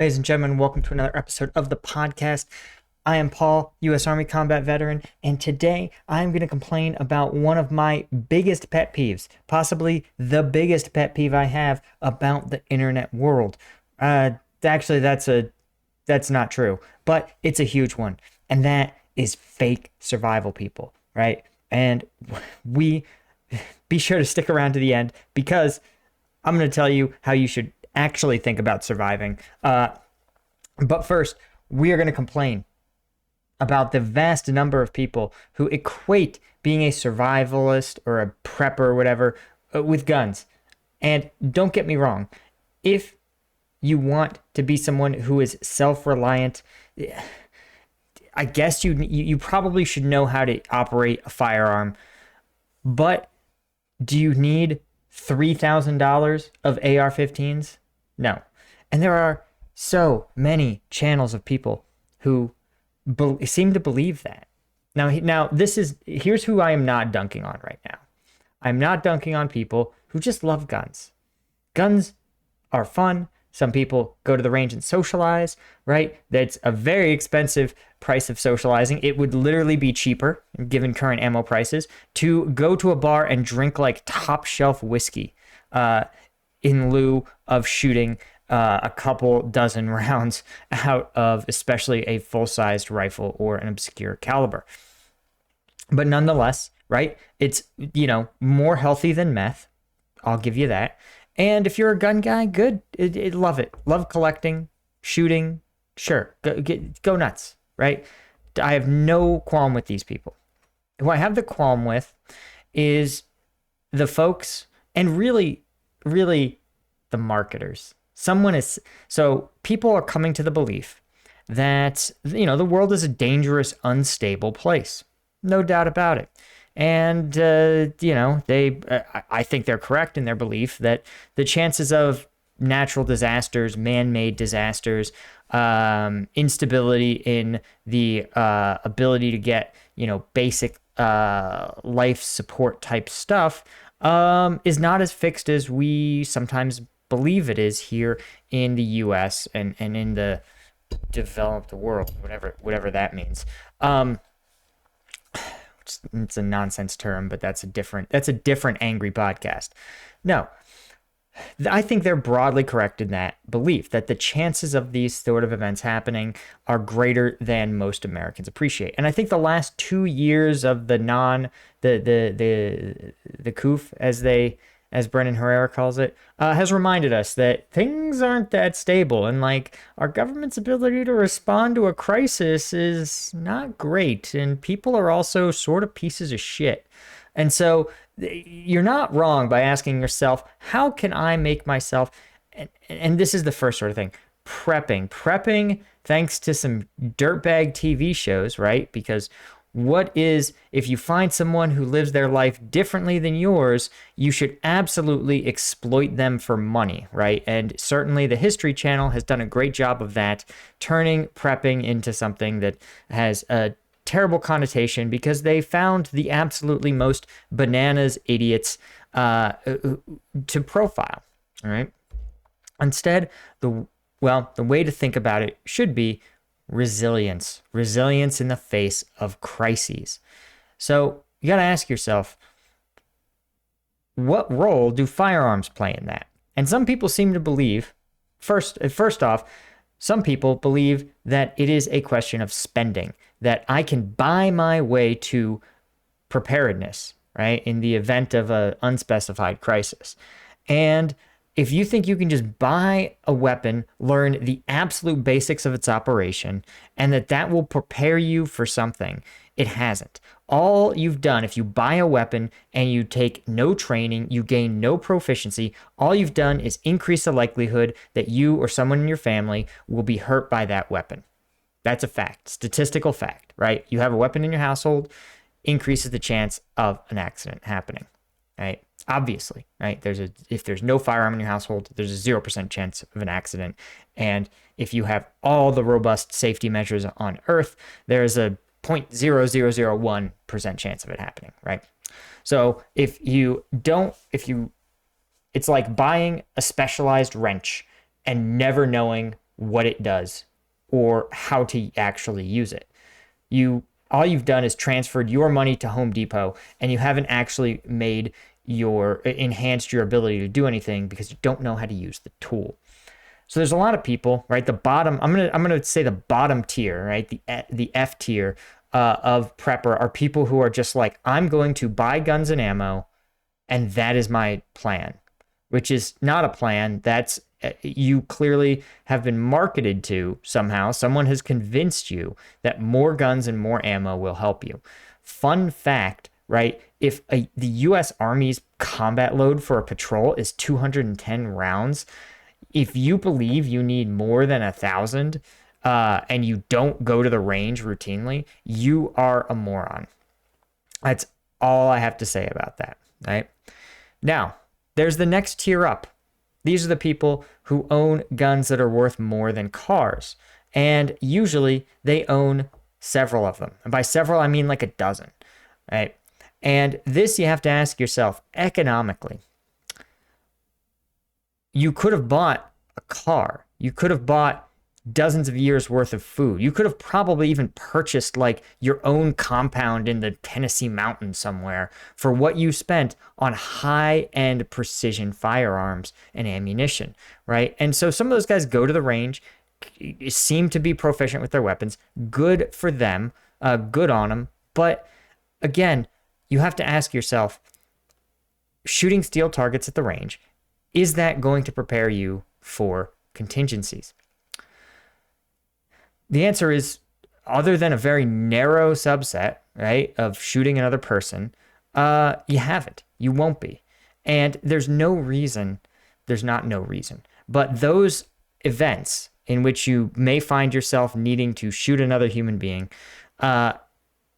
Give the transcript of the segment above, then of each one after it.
Ladies and gentlemen, welcome to another episode of the podcast. I am Paul, U.S. Army combat veteran, and today I'm going to complain about one of my biggest pet peeves, possibly the biggest pet peeve I have about the internet world. Actually, that's not true, but it's a huge one, and that is fake survival people, right? And we be sure to stick around to the end because I'm going to tell you how you should actually think about surviving. But first, we are going to complain about the vast number of people who equate being a survivalist or a prepper or whatever with guns. And don't get me wrong, if you want to be someone who is self-reliant, I guess you probably should know how to operate a firearm. But do you need $3,000 of AR-15s? No. And there are so many channels of people who seem to believe that. Now, here's who I am not dunking on right now. I'm not dunking on people who just love guns. Guns are fun. Some people go to the range and socialize, right? That's a very expensive price of socializing. It would literally be cheaper, given current ammo prices, to go to a bar and drink like top shelf whiskey in lieu of shooting a couple dozen rounds out of especially a full-sized rifle or an obscure caliber. But nonetheless, right, it's, more healthy than meth. I'll give you that. And if you're a gun guy, good. Love it. Love collecting, shooting. Sure. Go nuts, right? I have no qualm with these people. Who I have the qualm with is the folks and really the marketers. So people are coming to the belief that, the world is a dangerous, unstable place. No doubt about it. And, I think they're correct in their belief that the chances of natural disasters, man-made disasters, instability in the ability to get, basic life support type stuff is not as fixed as we sometimes believe it is here in the U.S. and in the developed world, whatever that means. It's a nonsense term, but that's a different angry podcast. No, I think they're broadly correct in that belief that the chances of these sort of events happening are greater than most Americans appreciate. And I think the last 2 years of the COOF, as Brennan Herrera calls it, has reminded us that things aren't that stable. And our government's ability to respond to a crisis is not great. And people are also sort of pieces of shit. And so you're not wrong by asking yourself, how can I make myself, and this is the first sort of thing, prepping thanks to some dirtbag TV shows, right? Because if you find someone who lives their life differently than yours, you should absolutely exploit them for money, right? And certainly the History Channel has done a great job of that, turning prepping into something that has a terrible connotation because they found the absolutely most bananas idiots to profile, all right? Instead, the way to think about it should be resilience in the face of crises. So you got to ask yourself, what role do firearms play in that? And some people seem to believe, first off, some people believe that it is a question of spending, that I can buy my way to preparedness, right, in the event of an unspecified crisis. And if you think you can just buy a weapon, learn the absolute basics of its operation, and that will prepare you for something, it hasn't. All you've done, if you buy a weapon and you take no training, you gain no proficiency, all you've done is increase the likelihood that you or someone in your family will be hurt by that weapon. That's a fact, statistical fact, right? You have a weapon in your household, increases the chance of an accident happening, right? Obviously, right? If there's no firearm in your household, there's a 0% chance of an accident. And if you have all the robust safety measures on Earth, there's a 0.0001% chance of it happening, right? So it's like buying a specialized wrench and never knowing what it does or how to actually use it. All you've done is transferred your money to Home Depot, and you haven't actually enhanced your ability to do anything because you don't know how to use the tool. So there's a lot of people, right? The bottom, I'm gonna say the bottom tier, right? The F tier of prepper are people who are just like, I'm going to buy guns and ammo, and that is my plan, which is not a plan. That's you clearly have been marketed to somehow. Someone has convinced you that more guns and more ammo will help you. Fun fact, right? If the U.S. Army's combat load for a patrol is 210 rounds, if you believe you need more than 1,000 and you don't go to the range routinely, you are a moron. That's all I have to say about that, right? Now, there's the next tier up. These are the people who own guns that are worth more than cars. And usually they own several of them. And by several, I mean like a dozen, right? And this you have to ask yourself, economically, you could have bought a car. You could have bought dozens of years worth of food. You could have probably even purchased like your own compound in the Tennessee mountains somewhere for what you spent on high-end precision firearms and ammunition, right? And so some of those guys go to the range, seem to be proficient with their weapons. Good for them, good on them. But again, you have to ask yourself, shooting steel targets at the range, is that going to prepare you for contingencies? The answer is, other than a very narrow subset, right, of shooting another person, you haven't. You won't be. And there's no reason, but those events in which you may find yourself needing to shoot another human being are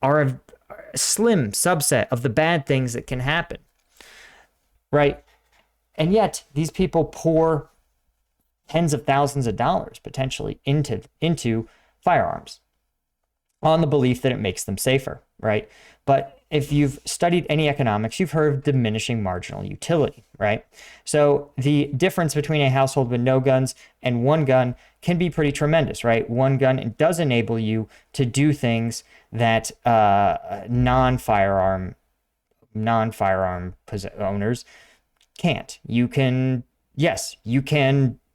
a slim subset of the bad things that can happen, right? And yet, these people pour tens of thousands of dollars potentially into firearms on the belief that it makes them safer, right? But if you've studied any economics, you've heard of diminishing marginal utility, right? So the difference between a household with no guns and one gun can be pretty tremendous, right? One gun does enable you to do things that non-firearm owners can't. You can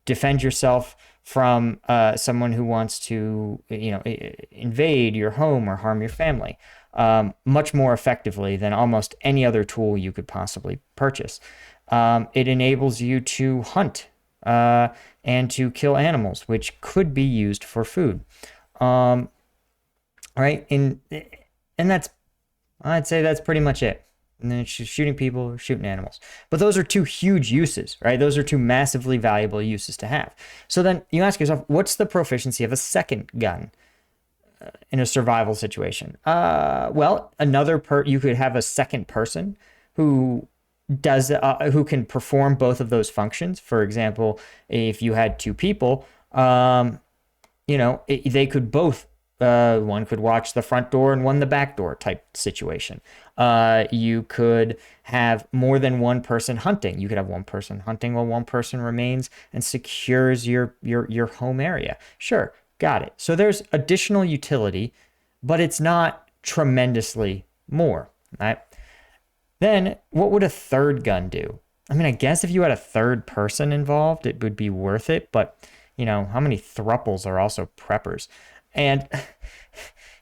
defend yourself from someone who wants to, invade your home or harm your family much more effectively than almost any other tool you could possibly purchase. It enables you to hunt and to kill animals, which could be used for food, right? And I'd say that's pretty much it. And then it's just shooting people or shooting animals. But those are two huge uses, right? Those are two massively valuable uses to have. So then you ask yourself, what's the proficiency of a second gun in a survival situation? Well, you could have a second person who who can perform both of those functions. For example, if you had two people, they could both. One could watch the front door and one the back door type situation. You could have more than one person hunting. You could have one person hunting while one person remains and secures your home area. Sure, got it. So there's additional utility, but it's not tremendously more, right? Then what would a third gun do? I mean, I guess if you had a third person involved, it would be worth it, but how many thruples are also preppers? And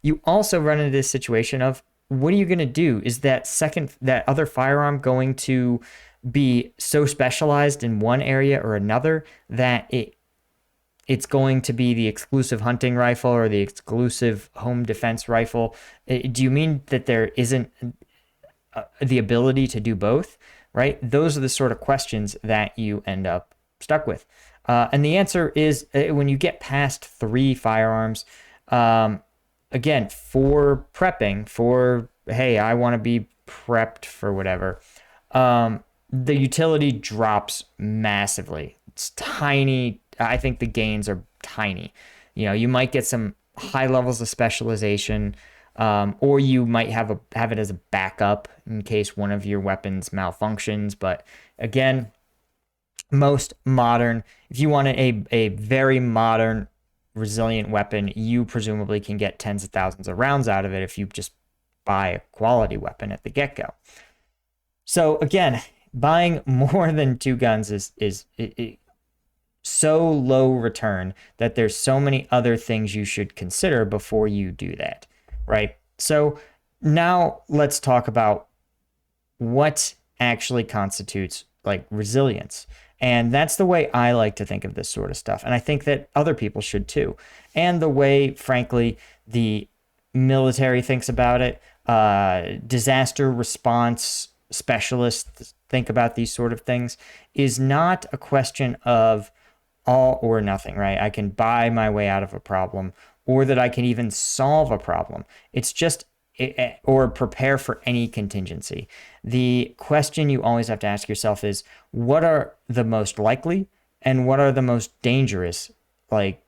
you also run into this situation of, what are you going to do? Is that other firearm going to be so specialized in one area or another that it's going to be the exclusive hunting rifle or the exclusive home defense rifle? Do you mean that there isn't the ability to do both, right? Those are the sort of questions that you end up stuck with. And the answer is, when you get past 3 firearms, again, for prepping, hey, I want to be prepped for whatever, the utility drops massively. It's tiny. I think the gains are tiny. You might get some high levels of specialization, or you might have it as a backup in case one of your weapons malfunctions. But again, most modern, if you want a very modern, resilient weapon, you presumably can get tens of thousands of rounds out of it if you just buy a quality weapon at the get-go. So again, buying more than 2 guns is so low return that there's so many other things you should consider before you do that, right? So now let's talk about what actually constitutes like resilience. And that's the way I like to think of this sort of stuff. And I think that other people should too. And the way, frankly, the military thinks about it, disaster response specialists think about these sort of things, is not a question of all or nothing, right? I can buy my way out of a problem, or that I can even solve a problem. It's just, or prepare for any contingency. The question you always have to ask yourself is, what are the most likely and what are the most dangerous, like,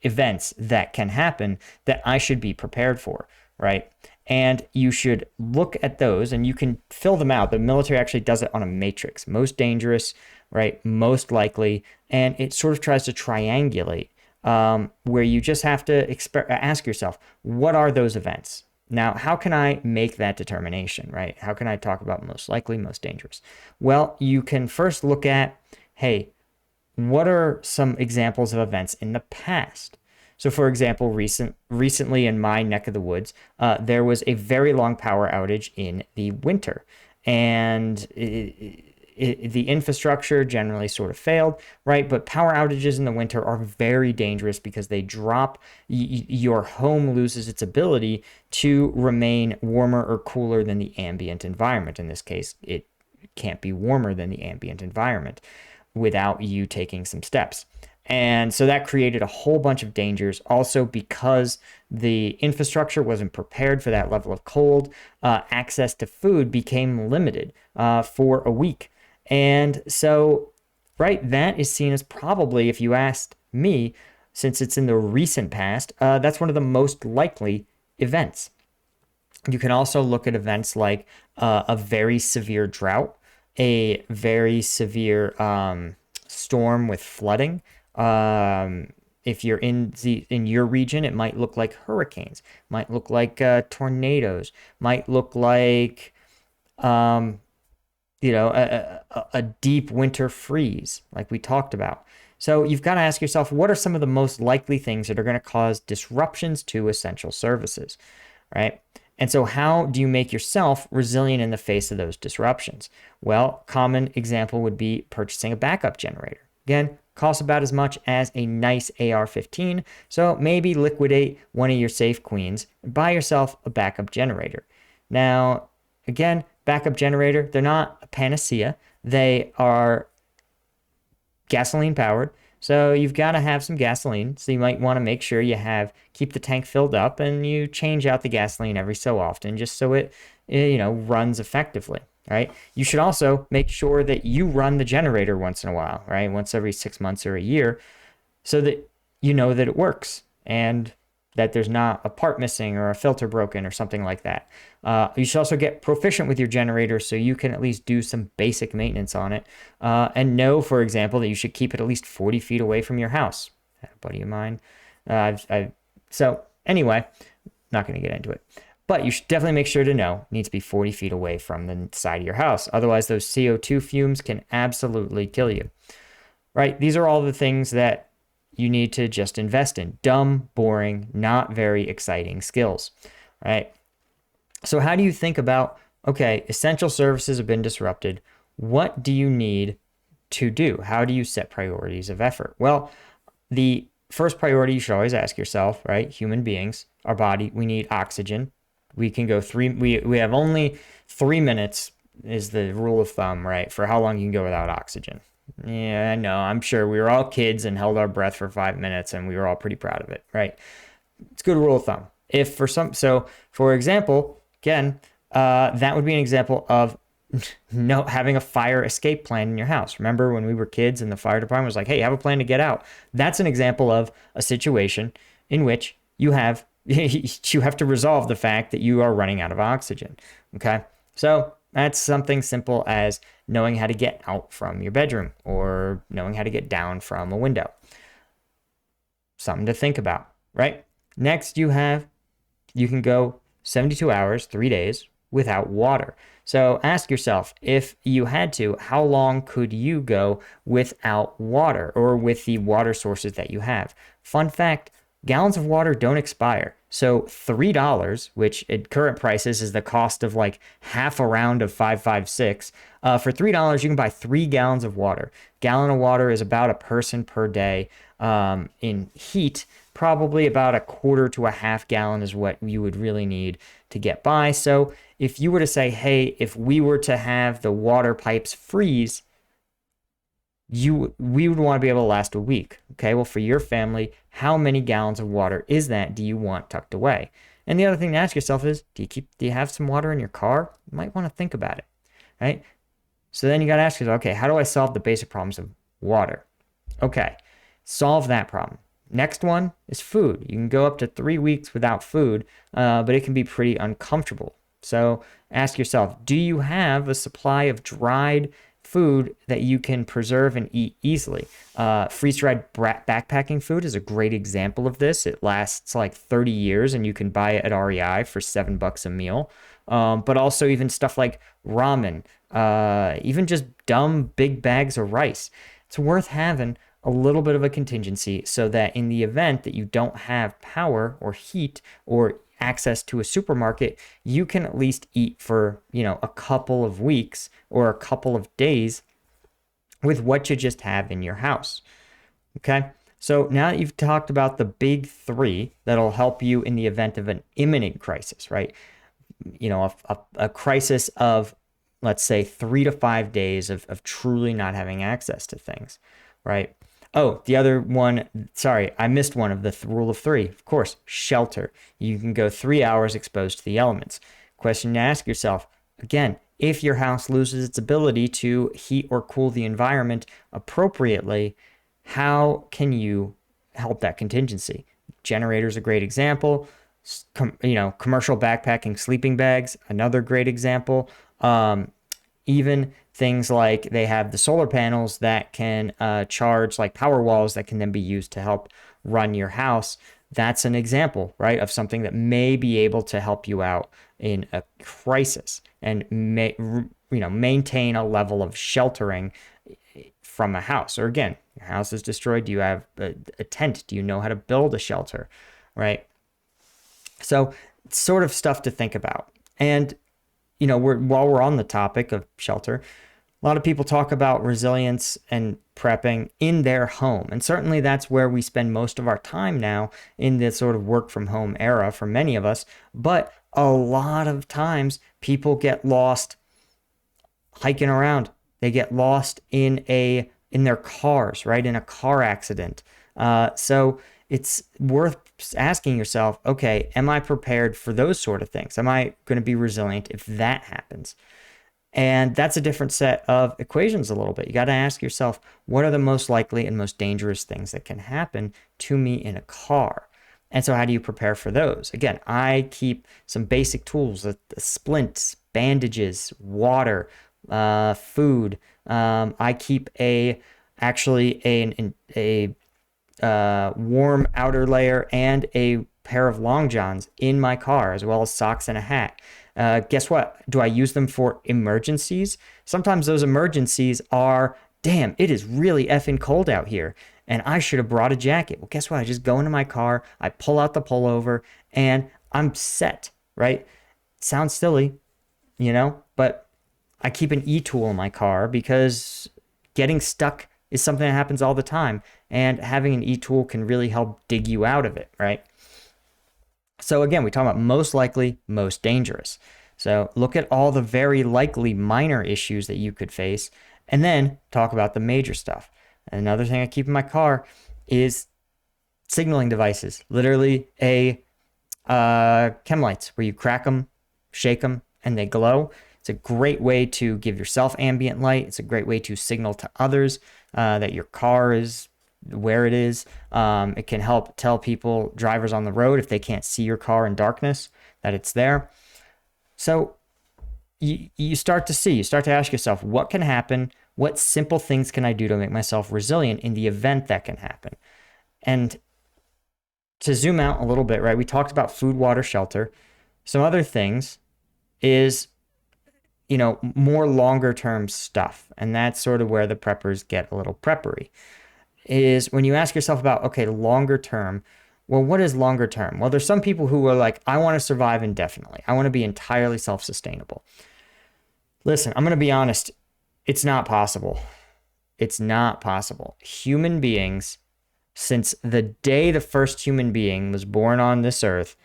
events that can happen that I should be prepared for, right? And you should look at those and you can fill them out. The military actually does it on a matrix: most dangerous, right? Most likely. And it sort of tries to triangulate, where you just have to ask yourself, what are those events? Now, how can I make that determination, right? How can I talk about most likely, most dangerous? Well, you can first look at, hey, what are some examples of events in the past? So, for example, recently in my neck of the woods, there was a very long power outage in the winter, and the infrastructure generally sort of failed, right? But power outages in the winter are very dangerous because they drop, your home loses its ability to remain warmer or cooler than the ambient environment. In this case, it can't be warmer than the ambient environment without you taking some steps. And so that created a whole bunch of dangers. Also, because the infrastructure wasn't prepared for that level of cold, access to food became limited for a week. And so, right, that is seen as probably, if you asked me, since it's in the recent past, that's one of the most likely events. You can also look at events like a very severe drought, a very severe storm with flooding. If you're in your region, it might look like hurricanes, might look like tornadoes, might look like a deep winter freeze, like we talked about. So you've got to ask yourself, what are some of the most likely things that are going to cause disruptions to essential services, right? And so how do you make yourself resilient in the face of those disruptions? Well, common example would be purchasing a backup generator. Again, costs about as much as a nice AR-15, so maybe liquidate one of your safe queens and buy yourself a backup generator. Now, again, backup generator, they're not a panacea. They are gasoline powered. So you've got to have some gasoline. So you might want to make sure keep the tank filled up, and you change out the gasoline every so often just so it runs effectively, right? You should also make sure that you run the generator once in a while, right? Once every 6 months or a year, so that you know that it works and that there's not a part missing or a filter broken or something like that. You should also get proficient with your generator so you can at least do some basic maintenance on it, and know, for example, that you should keep it at least 40 feet away from your house. A buddy of mine. So anyway, not going to get into it. But you should definitely make sure to know it needs to be 40 feet away from the side of your house. Otherwise, those CO2 fumes can absolutely kill you, right? These are all the things that you need to just invest in. Dumb, boring, not very exciting skills, right? So how do you think about, okay, essential services have been disrupted. What do you need to do? How do you set priorities of effort? Well, the first priority you should always ask yourself, right? Human beings, our body, we need oxygen. We can go we have only 3 minutes is the rule of thumb, right? For how long you can go without oxygen. Yeah, I know. I'm sure we were all kids and held our breath for 5 minutes and we were all pretty proud of it, right? It's a good rule of thumb. So for example, again, that would be an example of having a fire escape plan in your house. Remember when we were kids and the fire department was like, hey, have a plan to get out. That's an example of a situation in which you have to resolve the fact that you are running out of oxygen. Okay. So That's something simple as knowing how to get out from your bedroom or knowing how to get down from a window. Something to think about, right? Next, you can go 72 hours, 3 days without water. So ask yourself, if you had to, how long could you go without water or with the water sources that you have? Fun fact, gallons of water don't expire. So $3, which at current prices is the cost of like half a round of 5.56, for $3 you can buy 3 gallons of water. Gallon of water is about a person per day. In heat, probably about a quarter to a half gallon is what you would really need to get by. So if you were to say, hey, if we were to have the water pipes freeze, we would want to be able to last a week. Okay, well, for your family, how many gallons of water is that do you want tucked away? And the other thing to ask yourself is, do you have some water in your car? You might want to think about it, right? So then you got to ask yourself, okay, how do I solve the basic problems of water? Okay, solve that problem. Next one is food. You can go up to 3 weeks without food, but it can be pretty uncomfortable. So ask yourself, do you have a supply of dried food that you can preserve and eat easily? Freeze-dried backpacking food is a great example of this. It lasts like 30 years and you can buy it at REI for $7 a meal. But also even stuff like ramen, even just dumb big bags of rice. It's worth having a little bit of a contingency so that in the event that you don't have power or heat or access to a supermarket, you can at least eat for, a couple of weeks or a couple of days with what you just have in your house. Okay? So now that you've talked about the big 3 that'll help you in the event of an imminent crisis, right? A crisis of, let's say, 3 to 5 days of truly not having access to things, right? Oh, the other one, sorry, I missed one of the rule of 3. Of course, shelter. You can go 3 hours exposed to the elements. Question to ask yourself, again, if your house loses its ability to heat or cool the environment appropriately, how can you help that contingency? Generator is a great example. Commercial backpacking sleeping bags, another great example. Even things like they have the solar panels that can charge like power walls that can then be used to help run your house. That's an example, right, of something that may be able to help you out in a crisis and maintain a level of sheltering from a house. Or again, your house is destroyed. Do you have a tent? Do you know how to build a shelter, right? So sort of stuff to think about. And while we're on the topic of shelter, a lot of people talk about resilience and prepping in their home. And certainly that's where we spend most of our time now in this sort of work from home era for many of us. But a lot of times people get lost hiking around. They get lost in their cars, right? In a car accident. So it's worth asking yourself, okay, am I prepared for those sort of things? Am I going to be resilient if that happens? And that's a different set of equations a little bit. You got to ask yourself, what are the most likely and most dangerous things that can happen to me in a car? And so how do you prepare for those? Again, I keep some basic tools, the splints, bandages, water, food. I keep a warm outer layer and a pair of long johns in my car, as well as socks and a hat. Guess what? Do I use them for emergencies? Sometimes those emergencies are, damn, it is really effing cold out here, and I should have brought a jacket. Well, guess what? I just go into my car, I pull out the pullover, and I'm set, right? Sounds silly, but I keep an e-tool in my car because getting stuck is something that happens all the time, and having an e-tool can really help dig you out of it, right? So again, we talk about most likely, most dangerous. So look at all the very likely minor issues that you could face, and then talk about the major stuff. And another thing I keep in my car is signaling devices, literally chem lights where you crack them, shake them, and they glow. It's a great way to give yourself ambient light. It's a great way to signal to others that your car is where it is. It can help tell drivers on the road, if they can't see your car in darkness, that it's there. So you start to ask yourself, what can happen? What simple things can I do to make myself resilient in the event that can happen? And to zoom out a little bit, right? We talked about food, water, shelter. Some other things is, more longer term stuff. And that's sort of where the preppers get a little preppery, is when you ask yourself about, okay, longer term, well, what is longer term? Well, there's some people who are like, I want to survive indefinitely. I want to be entirely self-sustainable. Listen, I'm going to be honest. It's not possible. It's not possible. Human beings, since the day the first human being was born on this earth,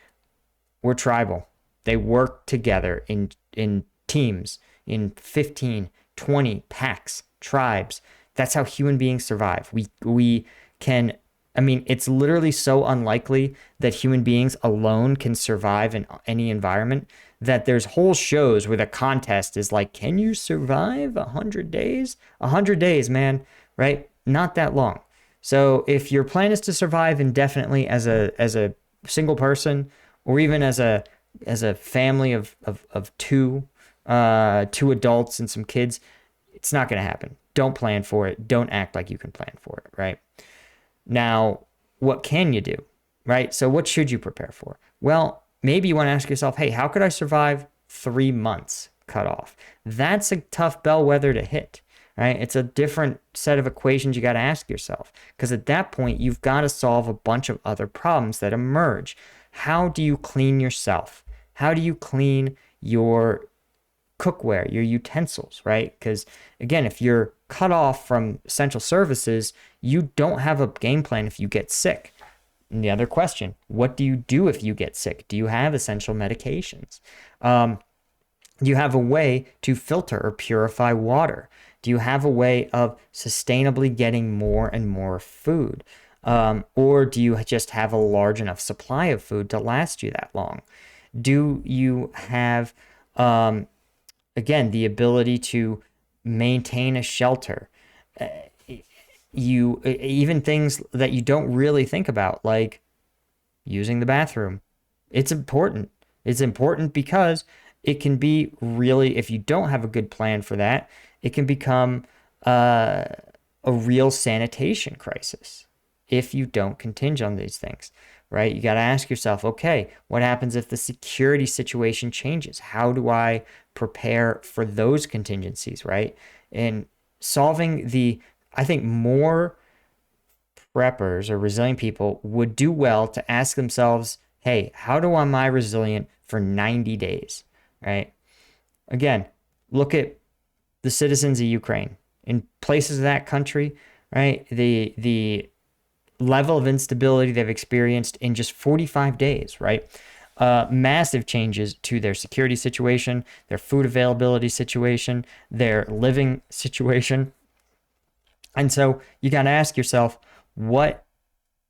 were tribal. They work together in teams, in 15, 20 packs, tribes. That's how human beings survive. We can, I mean, it's literally so unlikely that human beings alone can survive in any environment that there's whole shows where the contest is like, can you survive 100 days? 100 days, man, right? Not that long. So if your plan is to survive indefinitely as a single person, or even as a family of two adults and some kids, it's not going to happen. Don't plan for it. Don't act like you can plan for it, right? Now, what can you do, right? So what should you prepare for? Well, maybe you want to ask yourself, hey, how could I survive 3 months cut off? That's a tough bellwether to hit, right? It's a different set of equations you got to ask yourself, because at that point, you've got to solve a bunch of other problems that emerge. How do you clean yourself? How do you clean your cookware, your utensils, right? Because again, if you're cut off from essential services, you don't have a game plan if you get sick. And the other question, what do you do if you get sick? Do you have essential medications? Do you have a way to filter or purify water? Do you have a way of sustainably getting more and more food? Or do you just have a large enough supply of food to last you that long? Do you have, again, the ability to maintain a shelter? Even things that you don't really think about, like using the bathroom. It's important. It's important because it can be really, if you don't have a good plan for that, it can become a real sanitation crisis if you don't contingent on these things, right? You got to ask yourself, okay, what happens if the security situation changes? How do I prepare for those contingencies, right? And solving I think more preppers or resilient people would do well to ask themselves, hey, how am I resilient for 90 days, right? Again, look at the citizens of Ukraine. In places of that country, right, the level of instability they've experienced in just 45 days, right? Massive changes to their security situation, their food availability situation, their living situation. And so you got to ask yourself, what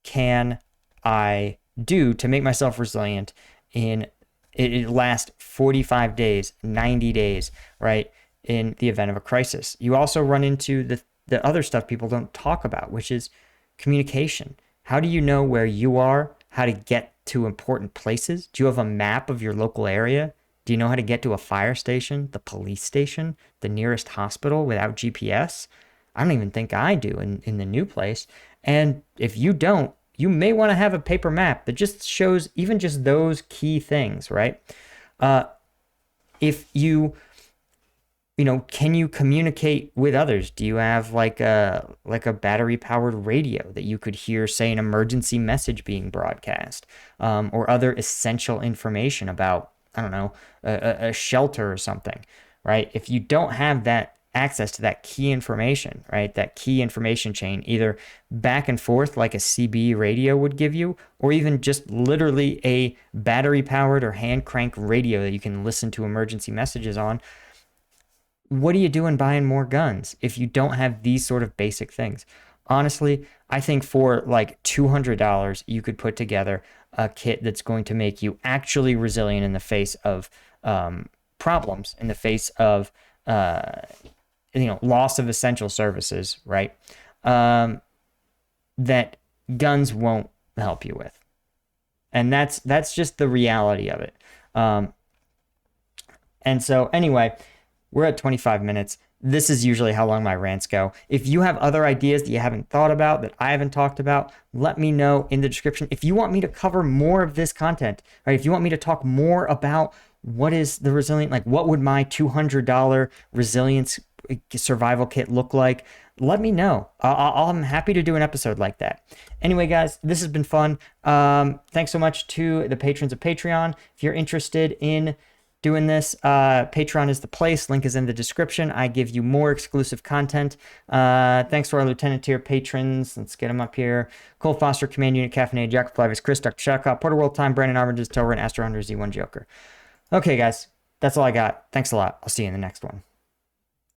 can I do to make myself resilient in it last 45 days, 90 days, right, in the event of a crisis? You also run into the other stuff people don't talk about, which is communication. How do you know where you are, how to get to important places? Do you have a map of your local area? Do you know how to get to a fire station, the police station, the nearest hospital without GPS? I don't even think I do in the new place. And if you don't, you may want to have a paper map that just shows even just those key things, right? If you can you communicate with others? Do you have like a battery powered radio that you could hear, say, an emergency message being broadcast, or other essential information about, I don't know, a shelter or something, right? If you don't have that access to that key information, right, that key information chain, either back and forth like a CB radio would give you, or even just literally a battery powered or hand crank radio that you can listen to emergency messages on, what are you doing buying more guns if you don't have these sort of basic things? Honestly, I think for like $200, you could put together a kit that's going to make you actually resilient in the face of problems, in the face of loss of essential services, right? That guns won't help you with, and that's just the reality of it. And so anyway, we're at 25 minutes. This is usually how long my rants go. If you have other ideas that you haven't thought about, that I haven't talked about, let me know in the description. If you want me to cover more of this content, right? If you want me to talk more about what is the resilient, like what would my $200 resilience survival kit look like, let me know. I'm happy to do an episode like that. Anyway, guys, this has been fun. Thanks so much to the patrons of Patreon. If you're interested in doing this, Patreon is the place. Link is in the description. I give you more exclusive content. Thanks to our Lieutenant tier patrons. Let's get them up here. Cole Foster, Command Unit Caffeinated, Jacob Flavis, Chris, Dr. Shaka, Porter World Time, Brandon Armitage, Tower, and Astro Hunter Z1 Joker. Okay, guys, that's all I got. Thanks a lot. I'll see you in the next one.